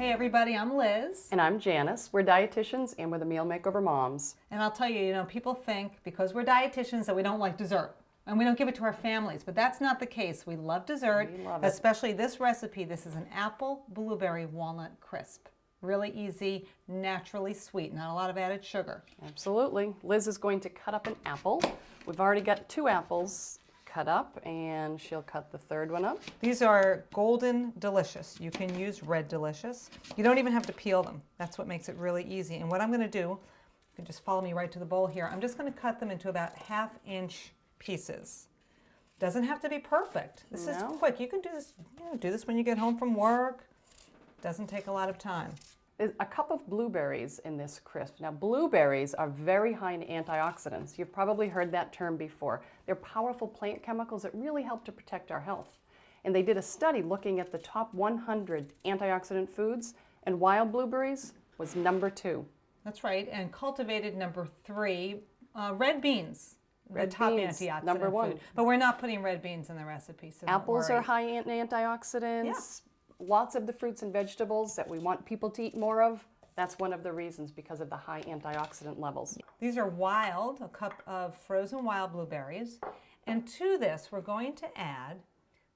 Hey everybody, I'm Liz. And I'm Janice. We're dietitians and we're the Meal Makeover moms. And I'll tell you, people think because we're dietitians that we don't like dessert. And we don't give it to our families, but that's not the case. We love dessert, especially this recipe. This is an apple blueberry walnut crisp. Really easy, naturally sweet, not a lot of added sugar. Absolutely. Liz is going to cut up an apple. We've already got 2 apples cut up, and she'll cut the 3rd one up. These are golden delicious. You can use red delicious. You don't even have to peel them. That's what makes it really easy. And what I'm going to do, you can just follow me right to the bowl here. I'm just going to cut them into about 1/2-inch pieces. Doesn't have to be perfect. This is quick. You can do this. Do this when you get home from work. Doesn't take a lot of time. There's a cup of blueberries in this crisp. Now, blueberries are very high in antioxidants. You've probably heard that term before. They're powerful plant chemicals that really help to protect our health. And they did a study looking at the top 100 antioxidant foods, and wild blueberries was number 2. That's right. And cultivated number 3, red beans. Red the top beans, antioxidant number 1. food. But we're not putting red beans in the recipe, so apples are high in antioxidants. Yeah. Lots of the fruits and vegetables that we want people to eat more of, that's one of the reasons, because of the high antioxidant levels. These are wild, a cup of frozen wild blueberries. And to this, we're going to add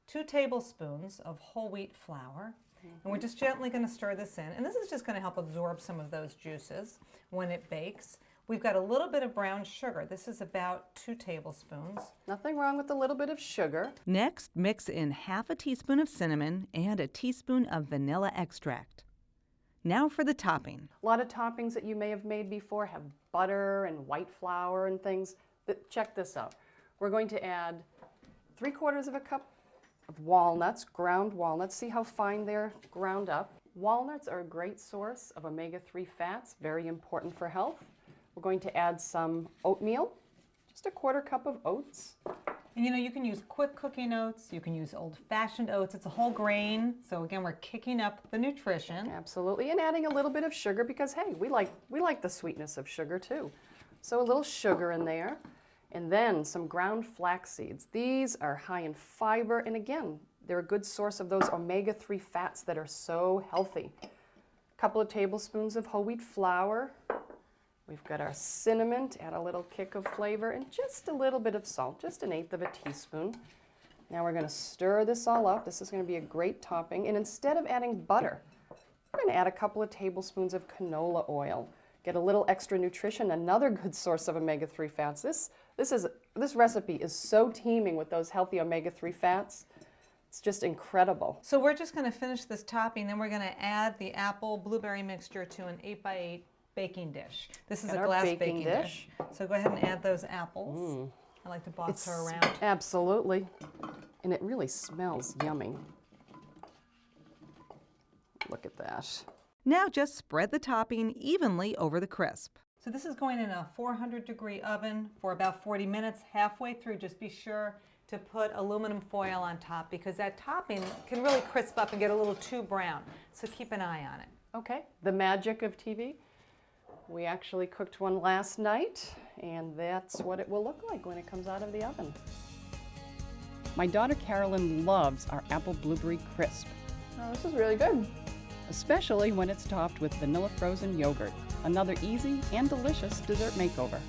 2 tablespoons of whole wheat flour. And we're just gently going to stir this in. And this is just going to help absorb some of those juices when it bakes. We've got a little bit of brown sugar. This is about 2 tablespoons. Nothing wrong with a little bit of sugar. Next, mix in 1/2 teaspoon of cinnamon and a teaspoon of vanilla extract. Now for the topping. A lot of toppings that you may have made before have butter and white flour and things. Check this out. We're going to add 3/4 of a cup of walnuts, ground walnuts. See how fine they're ground up. Walnuts are a great source of omega-3 fats, very important for health. We're going to add some oatmeal, just 1/4 cup of oats. And you can use quick cooking oats, you can use old-fashioned oats. It's a whole grain, so again, we're kicking up the nutrition. Absolutely, and adding a little bit of sugar because, hey, we like the sweetness of sugar too. So a little sugar in there, and then some ground flax seeds. These are high in fiber, and again, they're a good source of those omega-3 fats that are so healthy. A couple of tablespoons of whole wheat flour. We've got our cinnamon to add a little kick of flavor, and just a little bit of salt, just 1/8 of a teaspoon. Now we're going to stir this all up. This is going to be a great topping. And instead of adding butter, we're going to add a couple of tablespoons of canola oil. Get a little extra nutrition, another good source of omega-3 fats. This recipe is so teeming with those healthy omega-3 fats. It's just incredible. So we're just going to finish this topping, then we're going to add the apple blueberry mixture to an 8x8 baking dish. This is a glass baking dish. So go ahead and add those apples. I like to boss her around. Absolutely. And it really smells yummy. Look at that. Now just spread the topping evenly over the crisp. So this is going in a 400-degree oven for about 40 minutes. Halfway through, just be sure to put aluminum foil on top because that topping can really crisp up and get a little too brown. So keep an eye on it. Okay, the magic of TV. We actually cooked one last night, and that's what it will look like when it comes out of the oven. My daughter Carolyn loves our apple blueberry crisp. Oh, this is really good. Especially when it's topped with vanilla frozen yogurt. Another easy and delicious dessert makeover.